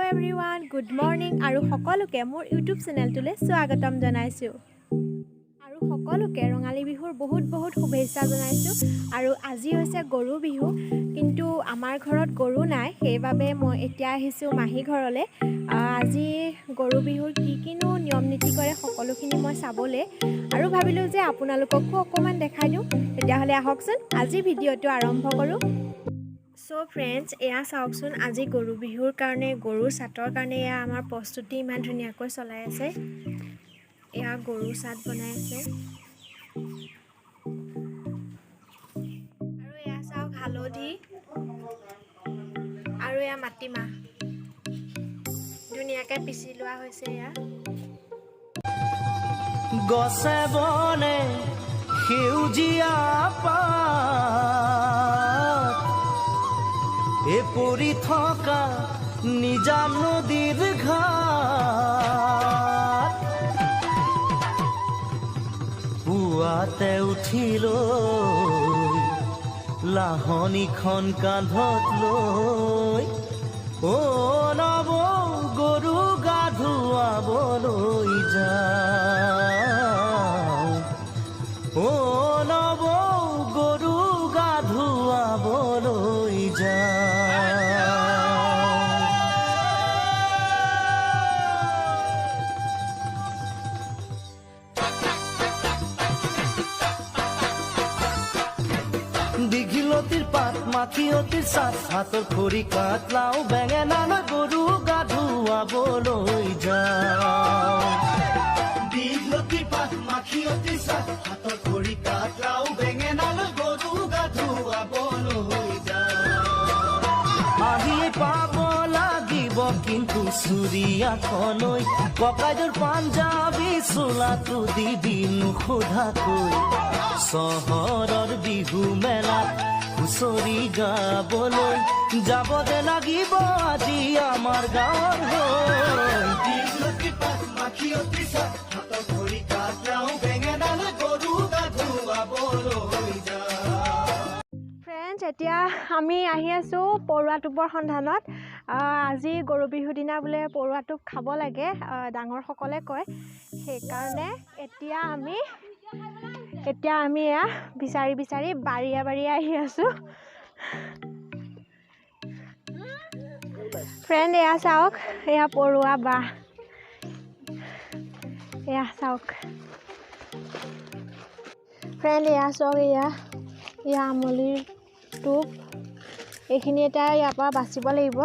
Everyone good morning আৰু সকলোকে মোৰ ইউটিউব চেনেলটোলৈ স্বাগতম জনাইছোঁ আৰু সকলোকে ৰঙালী বিহুৰ বহুত শুভেচ্ছা জনাইছোঁ আৰু আজি হৈছে গৰু বিহু কিন্তু আমাৰ ঘৰত গৰু নাই সেইবাবে মই এতিয়া আহিছোঁ মাহী ঘৰলৈ আজি গৰু বিহুৰ কিনো নিয়ম নীতি কৰে সকলোখিনি মই চাবলৈ আৰু ভাবিলোঁ যে আপোনালোককো অকণমান দেখাই দিওঁ তেতিয়াহ'লে আহকচোন আজি ভিডিঅ'টো আৰম্ভ কৰোঁ। সো ফ্ৰেণ্ডছ এয়া চাওকচোন আজি গৰু বিহুৰ কাৰণে গৰু চাটৰ কাৰণে এয়া আমাৰ প্ৰস্তুতি ইমান ধুনীয়াকৈ চলাই আছে। এয়া গৰু চাট বনাই আছে আৰু এয়া চাওক হালধি আৰু এয়া মাটিমাহ ধুনীয়াকৈ পিচি লোৱা হৈছে। এয়া গছে বনে সেউজীয়া পৰি থকা নিজান নদীৰ ঘাট পুৱাতে উঠিলৈ লাহনীখন কান্ধত লৈ নৱ গৰু গা ধুৱাবলৈ যাওঁ নৱ গৰু গা ধুৱাবলৈ যাওঁ। দীঘিলতিৰ পাত মাখিয়তিৰ চাট হাতৰ খৰি কাঠ লাও বেঙেনালৈ গৰু গা ধুৱাবলৈ যাওঁ। দীঘলতিৰ পাত মাখিয়তিৰ চাট হাতৰ খৰি কাঠ লাও বেঙেনালৈ গৰু গা ধুৱাবলৈ যাওঁ। আহিয়ে পাব লাগিব কিন্তু চুৰিয়াখনৈ ককাইদেউৰ পাঞ্জাবী চোলাটো দিবি নোসোধাকৈ চহৰৰ বিহু মেলাত হুঁচৰি গাবলৈ যাব দে লাগিব আজি আমাৰ গাঁৱৰ ফ্ৰেণ্ডছ এতিয়া আমি আহি আছোঁ পৰুৱা টোপৰ সন্ধানত। আজি গৰু বিহুৰ দিনা বোলে পৰুৱা টোপ খাব লাগে ডাঙৰসকলে কয় সেইকাৰণে এতিয়া আমি এয়া বিচাৰি বাৰীয়ে আহি আছোঁ। ফ্ৰেণ্ড এয়া চাওক এয়া পৰুৱা বাঁহ এয়া চাওক ফ্ৰেণ্ড এয়া চাওক এয়া আমলিৰ টোপ এইখিনি এতিয়া ইয়াৰ পৰা বাচিব লাগিব।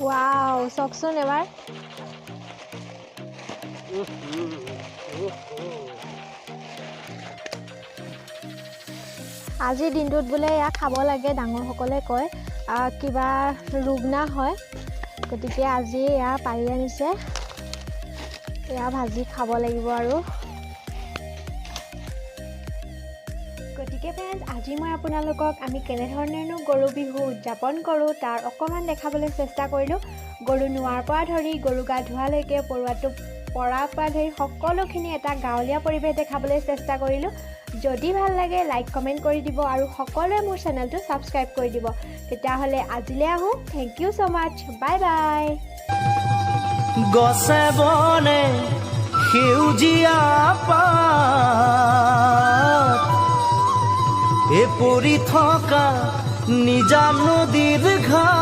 ৱাও চাওকচোন এবাৰ আজিৰ দিনটোত বোলে এয়া খাব লাগে ডাঙৰসকলে কয় কিবা ৰোগ না হয় গতিকে আজি এয়া পাৰি আনিছে এয়া ভাজি খাব লাগিব আৰু গতিকে ফ্ৰেণ্ডছ আজি মই আপোনালোকক আমি কেনেধৰণেনো গৰু বিহু উদযাপন কৰোঁ তাৰ অকণমান দেখাবলৈ চেষ্টা কৰিলোঁ। গৰু নোৱাৰ পৰা ধৰি গৰু গা ধোৱালৈকে পৰুৱাটো পৰাৰ পৰা ধৰি সকলোখিনি এটা গাঁৱলীয়া পৰিৱেশ দেখাবলৈ চেষ্টা কৰিলোঁ। যদি ভাল লাগে লাইক কমেণ্ট কৰি দিব আৰু সকলোৱে মোৰ চেনেলটো ছাবস্ক্ৰাইব কৰি দিব। তেতিয়াহ'লে আজিলৈ আহোঁ। Thank you so' much. Bye bye. গছে বনে সেউজীয়া পৰি থকা নিজান নদীৰ ঘাট